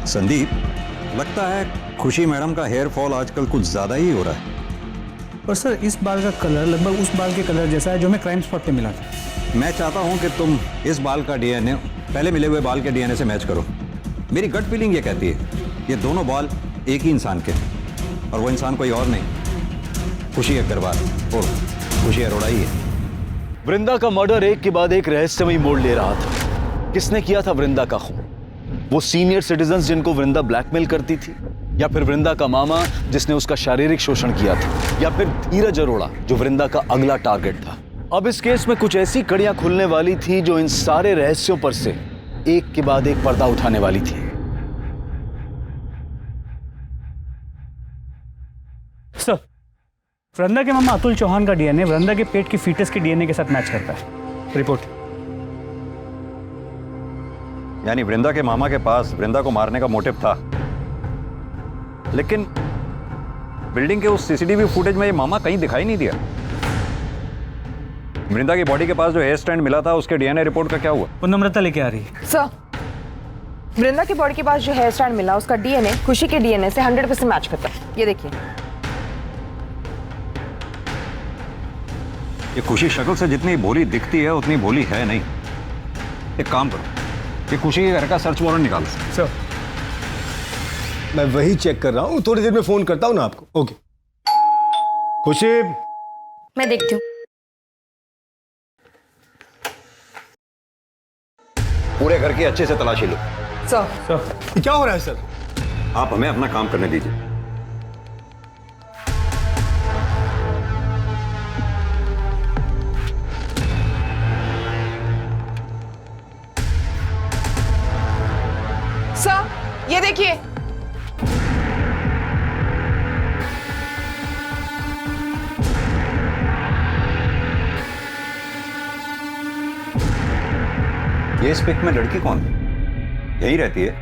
संदीप, लगता है खुशी मैडम का हेयर फॉल आजकल कुछ ज्यादा ही हो रहा है। और सर, इस बाल का कलर लगभग उस बाल के कलर जैसा है जो हमें क्राइम स्पॉट पे मिला था। मैं चाहता हूं कि तुम इस बाल का डीएनए पहले मिले हुए बाल के डीएनए से मैच करो। मेरी गट फीलिंग ये कहती है ये दोनों बाल एक ही इंसान के हैं और वो इंसान कोई और नहीं, खुशी अग्रवाल और खुशी अरोड़ा ही है। वृंदा का मर्डर एक के बाद एक रहस्यमयी मोड़ ले रहा था। किसने किया था वृंदा का खून? वो सीनियर सिटीजन्स जिनको वृंदा ब्लैकमेल करती थी, या फिर वृंदा का मामा जिसने उसका शारीरिक शोषण किया था, या फिर धीरज अरोड़ा जो वृंदा का अगला टारगेट था। अब इस केस में कुछ ऐसी कड़ियां खुलने वाली थी जो इन सारे रहस्यों पर से एक के बाद एक पर्दा उठाने वाली थी। सर, वृंदा के मामा अतुल चौहान का डीएनए वृंदा के पेट की फीटस के डीएनए के साथ मैच करता है। रिपोर्ट। यानी वृंदा के मामा के पास वृंदा को मारने का मोटिव था, लेकिन बिल्डिंग के उस सीसीटीवी फुटेज में ये मामा कहीं दिखाई नहीं दिया। वृंदा की बॉडी के पास जो हेयर स्टैंड मिला था उसके डीएनए रिपोर्ट का क्या हुआ? वो नम्रता लेके आ रही है। सर, वृंदा की बॉडी के पास जो हेयर स्टैंड मिला उसका डीएनए खुशी के डीएनए से 100% मैच करता है। ये देखिए। ये खुशी शक्ल से जितनी भोली दिखती है उतनी भोली है नहीं। एक काम करो, ये खुशी के घर का सर्च वारंट निकालो। सर, मैं वही चेक कर रहा हूँ, थोड़ी देर में फोन करता हूँ ना आपको। ओके। खुशी, मैं देखती हूँ। पूरे घर की अच्छे से तलाशी लो। सर, ये क्या हो रहा है सर? आप हमें अपना काम करने दीजिए। सर, ये देखिए। ये इस पिक में लड़की कौन है? यही रहती है?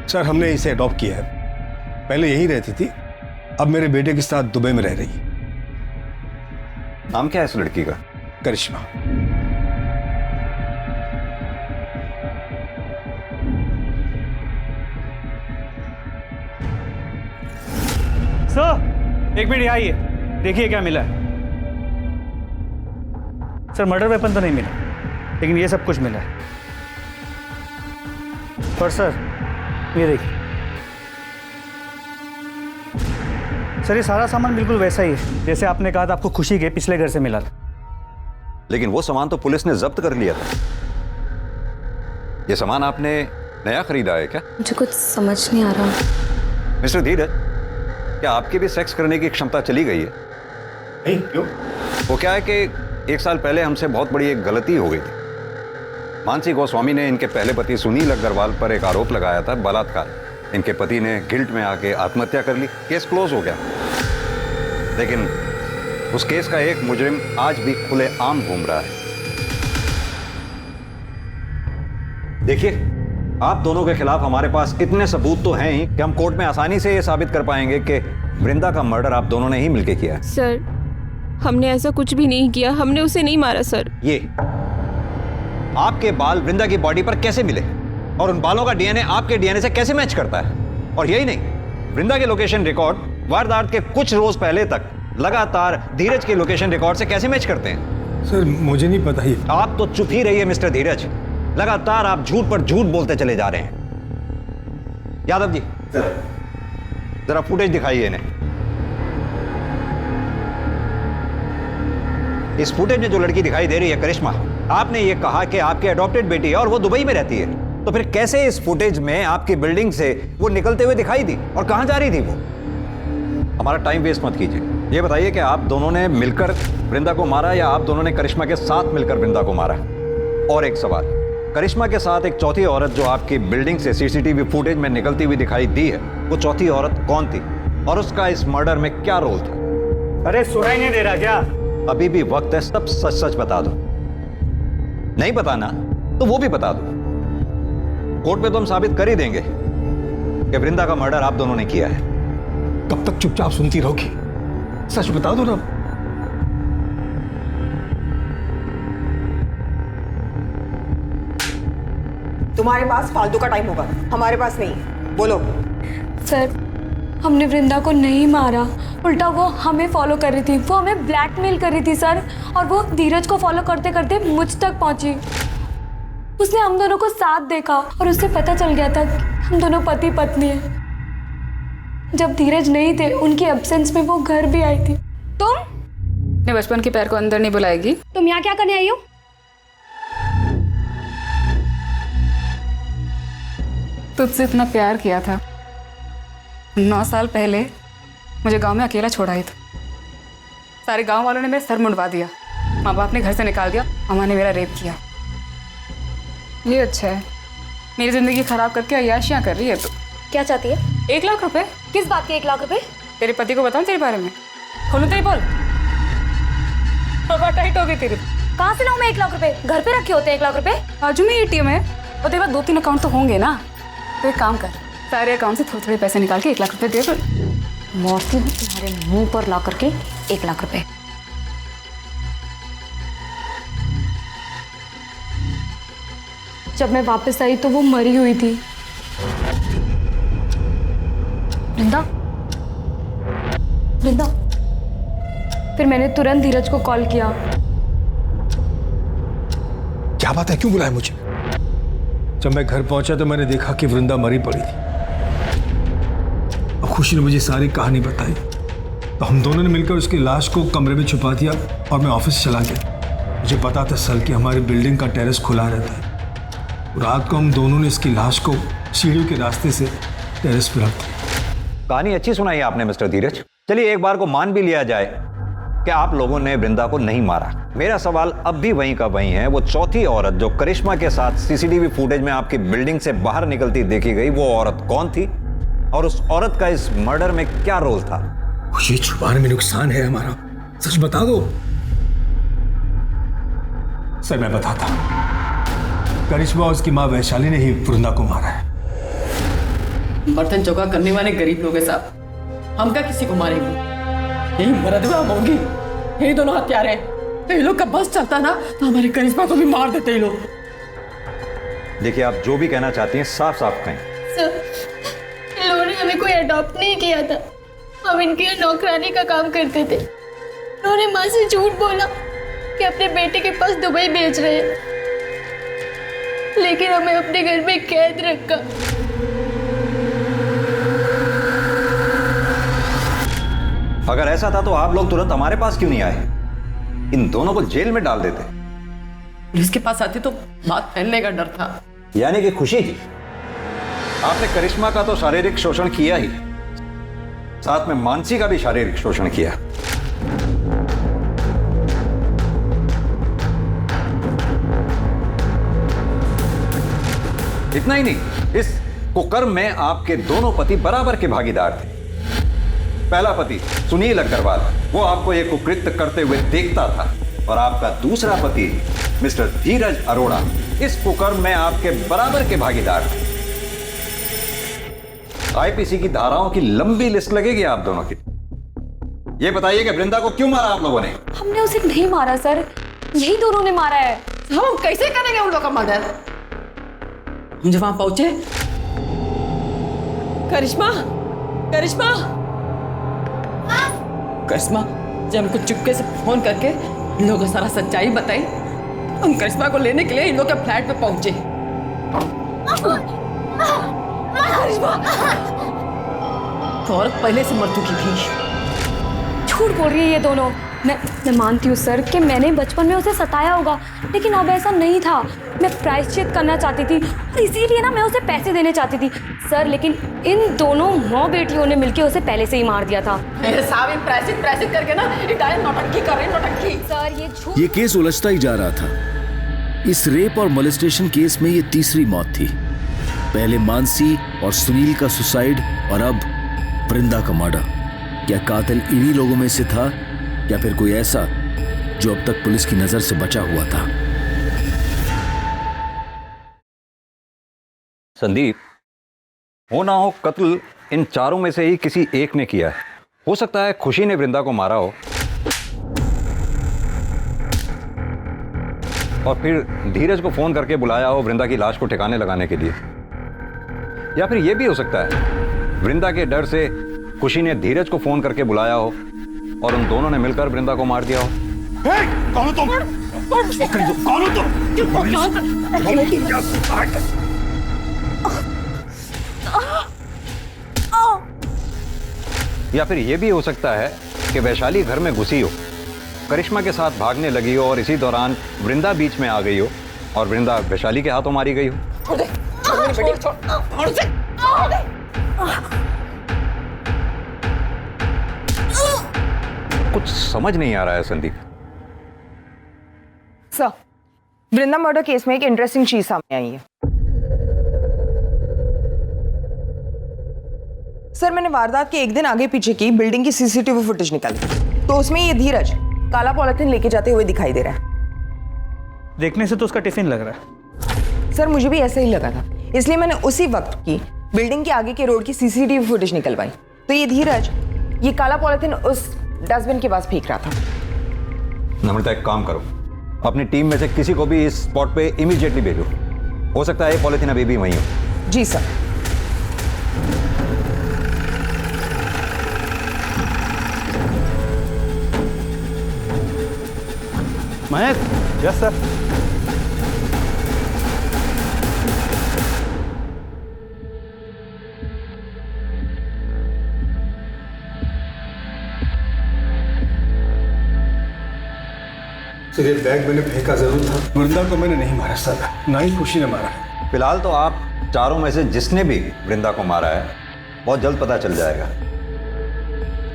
सर, हमने इसे अडॉप्ट किया है। पहले यही रहती थी, अब मेरे बेटे के साथ दुबई में रह रही है। नाम क्या है इस लड़की का? करिश्मा। सर, एक मिनट आइए, देखिए क्या मिला है। सर, मर्डर वेपन तो नहीं मिला, लेकिन ये सब कुछ मिला है। पर सर, ये देखिए सर, ये सारा सामान बिल्कुल वैसा ही है जैसे आपने कहा था आपको खुशी के पिछले घर से मिला था। लेकिन वो सामान तो पुलिस ने जब्त कर लिया था। ये सामान आपने नया खरीदा है क्या? मुझे कुछ समझ नहीं आ रहा। मिस्टर धीरज, क्या आपकी भी सेक्स करने की क्षमता चली गई है? नहीं, क्यों? वो क्या है कि 1 साल पहले हमसे बहुत बड़ी एक गलती हो गई थी। मानसी गोस्वामी ने इनके पहले पति सुनील अग्रवाल पर एक आरोप लगाया था, बलात्कार। इनके पति ने गिल्ट में आके आत्महत्या कर ली। केस क्लोज हो गया, लेकिन उस केस का एक मुजरिम आज भी खुलेआम घूम रहा है। देखिए, आप दोनों के खिलाफ हमारे पास इतने सबूत तो हैं ही कि हम कोर्ट में आसानी से ये साबित कर पाएंगे कि वृंदा का मर्डर आप दोनों ने ही मिलकर किया है। सर, हमने ऐसा कुछ भी नहीं किया, हमने उसे नहीं मारा सर। ये आपके बाल वृंदा की बॉडी पर कैसे मिले और उन बालों का डीएनए आपके डीएनए से कैसे मैच करता है? और यही नहीं, वृंदा के लोकेशन रिकॉर्ड वारदात के कुछ रोज पहले तक लगातार धीरज के लोकेशन रिकॉर्ड से कैसे मैच करते हैं? सर, मुझे नहीं पता। ही आप तो चुप ही रहिए मिस्टर धीरज। लगातार आप झूठ पर झूठ बोलते चले जा रहे हैं। यादव जी, जरा फुटेज दिखाइए इन्हें। इस फुटेज में जो लड़की दिखाई दे रही है करिश्मा, आपने ये कहा कि आपकी अडॉप्टेड बेटी है और वो दुबई में रहती है, तो फिर कैसे इस फुटेज में आपकी बिल्डिंग से वो निकलते हुए दिखाई दी और कहां जा रही थी वो? हमारा टाइम वेस्ट मत कीजिए। ये बताइए कि आप दोनों ने मिलकर वृंदा को मारा या आप दोनों ने करिश्मा के साथ मिलकर वृंदा को मारा? और एक सवाल, करिश्मा के साथ एक चौथी औरत जो आपकी बिल्डिंग से सीसीटीवी फुटेज में निकलती हुई दिखाई दी है, वो चौथी औरत कौन थी और उसका इस मर्डर में क्या रोल था? अरे सुनाई नहीं दे रहा क्या? अभी भी वक्त है, सब सच सच बता दो। नहीं बताना तो वो भी बता दो। कोर्ट पे तो हम साबित कर ही देंगे कि वृंदा का मर्डर आप दोनों ने किया है। कब तक चुपचाप सुनती रहोगी? सच बता दो ना। तुम्हारे पास फालतू का टाइम होगा, हमारे पास नहीं। बोलो। सर, हमने वृंदा को नहीं मारा, उल्टा वो हमें फॉलो कर रही थी, वो हमें ब्लैकमेल कर रही थी सर। और वो धीरज को फॉलो करते करते मुझ तक पहुंची। उसने हम दोनों को साथ देखा और उससे पता चल गया था कि हम दोनों पति पत्नी हैं। जब धीरज नहीं थे, उनके एब्सेंस में वो घर भी आई थी। तुम अपने बचपन के पैर को अंदर नहीं बुलाएगी? तुम यहाँ क्या करने आई हो? तुझसे इतना प्यार किया था, 9 साल पहले मुझे गांव में अकेला छोड़ा ही था। सारे गांव वालों ने मेरा सर मुंडवा दिया, माँ बाप ने घर से निकाल दिया, अम्मा ने मेरा रेप किया। ये अच्छा है, मेरी जिंदगी खराब करके अय्याशियाँ कर रही है। तो क्या चाहती है? 1 लाख रुपए। किस बात के 1 लाख रुपए? तेरे पति को बताऊं तेरे बारे में? खोलूं तेरी बोल? हवा टाइट हो गई तेरी। कहाँ से लाऊं मैं 1 लाख रुपए? घर पे रखे होते 1 लाख रुपए? बाजू में ATM है और तेरे पास 2-3 अकाउंट तो होंगे ना। तो एक काम कर, सारे अकाउंट से थोड़े थोड़े पैसे निकाल के 1 लाख रुपए दे दो। मौसी हूँ तुम्हारे मुंह पर ला करके 1 लाख रुपए। जब मैं वापस आई तो वो मरी हुई थी। वृंदा, वृंदा। फिर मैंने तुरंत धीरज को कॉल किया। क्या बात है, क्यों बुलाया मुझे? जब मैं घर पहुंचा तो मैंने देखा कि वृंदा मरी पड़ी थी। अब खुशी ने मुझे सारी कहानी बताई तो हम दोनों ने मिलकर उसकी लाश को कमरे में छुपा दिया और मैं ऑफिस चला गया। मुझे पता था सर कि हमारी बिल्डिंग का टेरेस खुला रहता है। रात को हम दोनों ने इसकी लाश को सीढ़ियों के रास्ते से टेरेस पर रख दिया। कहानी अच्छी सुनाई आपने मिस्टर धीरज। चलिए एक बार को मान भी लिया जाए कि आप लोगों ने वृंदा को नहीं मारा। मेरा सवाल अब भी वहीं का वहीं है, वो चौथी औरत जो करिश्मा के साथ सीसीटीवी फुटेज में आपकी बिल्डिंग से बाहर निकलती देखी गई, वो औरत कौन थी और उस औरत का इस मर्डर में क्या रोल था? खुशी, छुपाने में नुकसान है हमारा, सच बता दो। सर मैं बताता हूं, करिश्मा और उसकी माँ वैशाली ने ही वृंदा को मारा है। बर्तन चौका करने वाले गरीब लोग हैं साहब, हम क्या किसी को मारेंगे? यही मरदवा हम होंगी, यही दोनों हत्यारे हैं। तो ये लोग का बस चलता ना तो हमारी करिश्मा को भी मार देते ये लोग। देखिए, आप जो भी कहना चाहती हैं साफ साफ कहें। सर, इन लोगों ने हमें कोई अडॉप्ट नहीं किया था, हम इनके यहाँ नौकरानी का काम करते थे। उन्होंने माँ से झूठ बोला कि अपने बेटे के पास दुबई भेज रहे हैं, लेकिन हमें अपने घर में कैद रखा। अगर ऐसा था तो आप लोग तुरंत हमारे पास क्यों नहीं आए? इन दोनों को जेल में डाल देते। पुलिस के पास आती तो बात फैलने का डर था। यानी कि खुशी जी, आपने करिश्मा का तो शारीरिक शोषण किया ही, साथ में मानसी का भी शारीरिक शोषण किया। इतना ही नहीं, इस कुकर्म में आपके दोनों पति बराबर के भागीदार थे। पहला पति सुनील अग्रवाल, वो आपको ये कुकृत्य करते हुए देखता था, और आपका दूसरा पति मिस्टर धीरज अरोड़ा इस कुकर्म में आपके बराबर के भागीदार थे। आईपीसी की धाराओं की लंबी लिस्ट लगेगी आप दोनों की। ये बताइए कि वृंदा को क्यों मारा आप लोगों ने? हमने उसे नहीं मारा सर, यही दोनों ने मारा है। हम कैसे करेंगे उन लोगों का मर्डर? हम जब वहां पहुंचे, करिश्मा करिश्मा करिश्मा, जब हमको चुपके से फोन करके इन लोगों को सारा सच्चाई बताई, हम करिश्मा को लेने के लिए इन लोग के फ्लैट पे पहुंचे। करिश्मा तो औरत पहले से मर चुकी थी। झूठ बोल रही है ये दोनों। मैं मानती हूँ सर कि मैंने बचपन में उसे सताया होगा, लेकिन अब ऐसा नहीं था। मैं प्रायश्चित करना चाहती थी और इसीलिए ना मैं उसे पैसे देने चाहती थी सर, लेकिन इन दोनों माँ बेटियों ने मिलकर उसे पहले से ही मार दिया था। साहब प्रायश्चित करके ना इटालियन नौटंकी कर रहे नौटंकी। सर ये झूठ। ये केस उलझता ही जा रहा था। इस रेप और मोलेस्टेशन केस में ये तीसरी मौत थी। पहले मानसी और सुनील का सुसाइड और अब वृंदा का मर्डर। क्या कातिल इन्हीं लोगों में से था या फिर कोई ऐसा जो अब तक पुलिस की नजर से बचा हुआ था? संदीप, हो ना हो कत्ल इन चारों में से ही किसी एक ने किया है। हो सकता है खुशी ने वृंदा को मारा हो और फिर धीरज को फोन करके बुलाया हो वृंदा की लाश को ठिकाने लगाने के लिए, या फिर यह भी हो सकता है वृंदा के डर से खुशी ने धीरज को फोन करके बुलाया हो और उन दोनों ने मिलकर वृंदा को मार दिया हो। कौन हो तुम? कौन हो या फिर यह भी हो सकता है कि वैशाली घर में घुसी हो, करिश्मा के साथ भागने लगी हो और इसी दौरान वृंदा बीच में आ गई हो और वृंदा वैशाली के हाथों मारी गई हो। कुछ समझ नहीं आ रहा है संदीप। सर, वृंदा मर्डर केस में एक इंटरेस्टिंग चीज सामने आई है। सर, मैंने वारदात के एक दिन आगे पीछे की बिल्डिंग की सीसीटीवी फुटेज निकाली तो उसमें ये धीरज काला पॉलिथीन लेके जाते हुए दिखाई दे रहा है। देखने से तो उसका टिफिन लग रहा है। सर, मुझे भी ऐसा ही लगा था, इसलिए मैंने उसी वक्त की बिल्डिंग के आगे के रोड की सीसीटीवी फुटेज निकलवाई तो ये धीरज ये काला पॉलिथीन उस डस्टबिन के पास फेंक रहा था। नम्रता, एक काम करो, अपनी टीम में से किसी को भी इस स्पॉट पे इमीडिएटली भेजो। हो सकता है ये पॉलिथीन अभी भी वहीं हो। जी sir. Mahesh. Yes sir. Sir, ये बैग मैंने फेंका जरूर था, वृंदा को मैंने नहीं मारा सर, ना ही खुशी ने मारा। फिलहाल तो आप चारों में से जिसने भी वृंदा को मारा है बहुत जल्द पता चल जाएगा,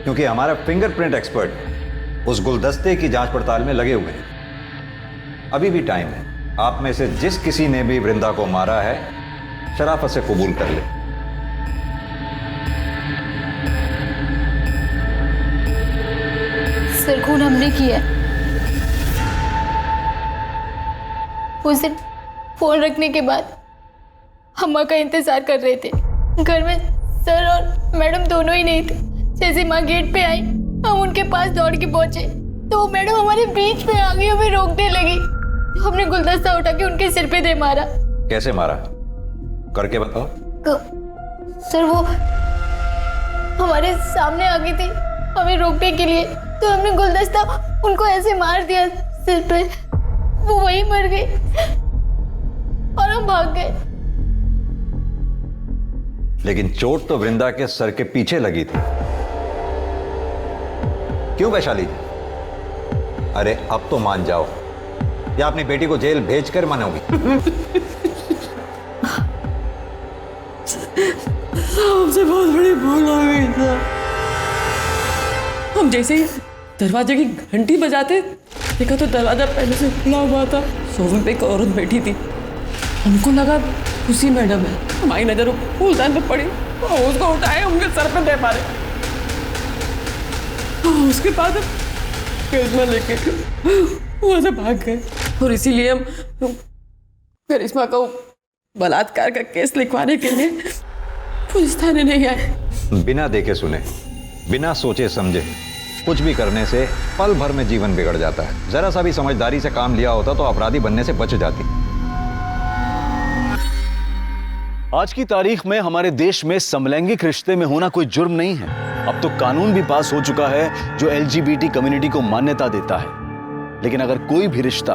क्योंकि हमारा फिंगरप्रिंट एक्सपर्ट उस गुलदस्ते की जांच पड़ताल में लगे हुए हैं। अभी भी टाइम है, आप में से जिस किसी ने भी वृंदा को मारा है शराफत से कबूल कर ले। सर, खून हमने किया है। उस दिन फोन रखने के बाद अम्मा का इंतजार कर रहे थे। घर में सर और मैडम दोनों ही नहीं थे। जैसे माँ गेट पे आई हम उनके पास दौड़ के पहुंचे तो मैडम हमारे बीच में आ गई, हमें रोकने लगी। हमने गुलदस्ता उठा के उनके सिर पे दे मारा। कैसे मारा? करके बताओ। सर, वो हमारे सामने आ गई थी हमें रोकने के लिए, तो हमने गुलदस्ता उनको ऐसे मार दिया सिर पे, वो वहीं मर गई और हम भाग गए। लेकिन चोट तो वृंदा के सर के पीछे लगी थी। क्यों वैशाली? अरे अब तो मान जाओ, या अपनी बेटी को जेल भेजकर मानोगी? हमसे बहुत बड़ी भूल हो गई था। हम जैसे ही दरवाजे की घंटी बजाते देखा तो दरवाजा पहले से खुला हुआ था। सोफे पे एक औरत बैठी थी, हमको लगा खुशी मैडम है। हमारी नजर फूलदान पे पड़ी और उसको उठाए उनके सर पे दे मारे। उसके बाद करिश्मा लेके वहां से भाग गए और इसीलिए हम करिश्मा को बलात्कार का केस लिखवाने के लिए पुलिस थाने नहीं आए। बिना देखे सुने, बिना सोचे समझे कुछ भी करने से पल भर में जीवन बिगड़ जाता है। जरा सा भी समझदारी से काम लिया होता तो अपराधी बनने से बच जाती। आज की तारीख में हमारे देश में समलैंगिक रिश्ते में होना कोई जुर्म नहीं है। अब तो कानून भी पास हो चुका है जो LGBT कम्युनिटी को मान्यता देता है। लेकिन अगर कोई भी रिश्ता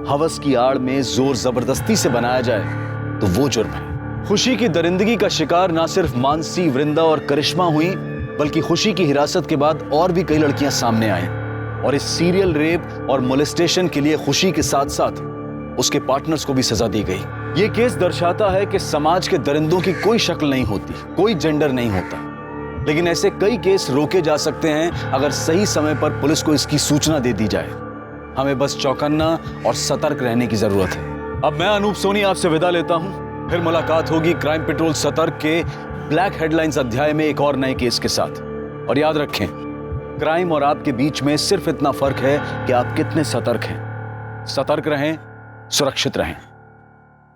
हवस की आड़ में जोर जबरदस्ती से बनाया जाए तो वो जुर्म है। खुशी की दरिंदगी का शिकार ना सिर्फ मानसी, वृंदा और करिश्मा हुई, बल्कि खुशी की हिरासत के बाद और भी कई लड़कियां सामने आई और इस सीरियल रेप और मोलेस्टेशन के लिए खुशी के साथ साथ उसके पार्टनर्स को भी सजा दी गई। यह केस दर्शाता है कि समाज के दरिंदों की कोई शक्ल नहीं होती, कोई जेंडर नहीं होता, लेकिन ऐसे कई केस रोके जा सकते हैं अगर सही समय पर पुलिस को इसकी सूचना दे दी जाए। हमें बस चौकन्ना और सतर्क रहने की जरूरत है। अब मैं अनूप सोनी आपसे विदा लेता हूं, फिर मुलाकात होगी क्राइम पेट्रोल सतर्क के ब्लैक हेडलाइंस अध्याय में एक और नए केस के साथ। और याद रखें, क्राइम और आपके बीच में सिर्फ इतना फर्क है कि आप कितने सतर्क हैं। सतर्क रहें, सुरक्षित रहें।